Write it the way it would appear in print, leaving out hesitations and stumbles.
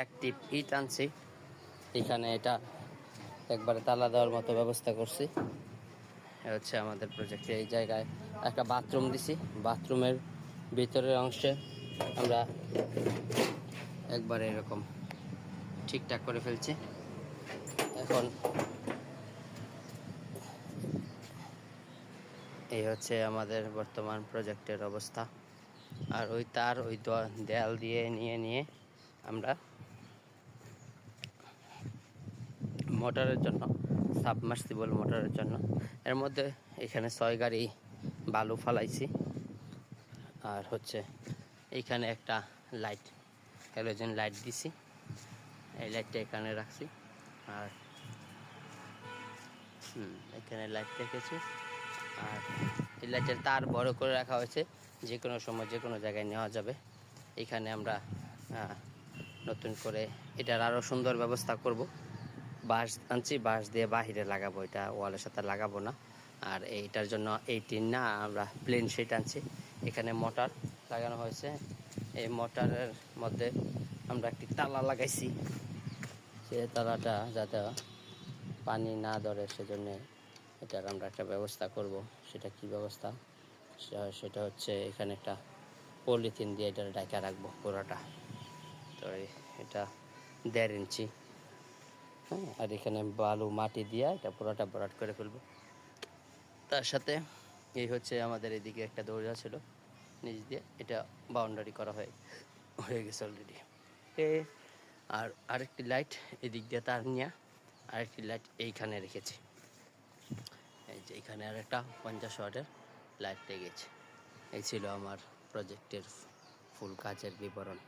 এক টিপ ইট আনছি, এখানে এটা একবারে তালা দেওয়ার মতো ব্যবস্থা করছি। হচ্ছে আমাদের প্রজেক্টে এই জায়গায় একটা বাথরুম দিছি, বাথরুমের ভিতরের অংশে আমরা একবারে এরকম ঠিকঠাক করে ফেলছি। এখন এই হচ্ছে আমাদের বর্তমান প্রজেক্টের অবস্থা। আর ওই তার ওই দেয়াল দিয়ে নিয়ে আমরা মোটরের জন্য, সাবমার্সিবল মোটরের জন্য এর মধ্যে এখানে 6 গাড়ি বালু ফালাইছি। আর হচ্ছে এইখানে একটা লাইট, হ্যালোজেন লাইট দিছি, এই লাইটটা এখানে রাখছি। আর এখানে লাইট রেখেছি। আর এই লাইটের তার বড় করে রাখা হয়েছে, যে কোনো সময় যে কোনো জায়গায় নেওয়া যাবে। এখানে আমরা নতুন করে এটার আরও সুন্দর ব্যবস্থা করব। বাঁশ আনছি, বাঁশ দিয়ে বাহিরে লাগাবো, এটা ওয়ালের সাথে লাগাবো না। আর এইটার জন্য এই টিন না, আমরা প্লেন শিট আনছি। এখানে মোটর লাগানো হয়েছে, এই মোটরের মধ্যে আমরা একটি তালা লাগাইছি, সে তালাটা যাতে পানি না ধরে সেজন্য এটার আমরা একটা ব্যবস্থা করব। সেটা কি ব্যবস্থা? সেটা হচ্ছে এখানে একটা পলিথিন দিয়ে এটা ঢাকা রাখবো পুরোটা। তো এটা 1.5 ইঞ্চি, হ্যাঁ। আর এখানে বালু মাটি দিয়ে এটা পুরোটা ভরাট করে ফেলবো। তার সাথে এই হচ্ছে আমাদের এদিকে একটা দরজা ছিল নিচ দিয়ে, এটা বাউন্ডারি করা হয়ে গেছে অলরেডি। আর আরেকটি লাইট এদিক দিয়ে তার নিয়ে আরেকটি লাইট এইখানে রেখেছি। এই যে এখানে আর একটা 50 ওয়াটের লাইট লেগেছে। এই ছিল আমার প্রজেক্টের ফুল কাজের বিবরণ।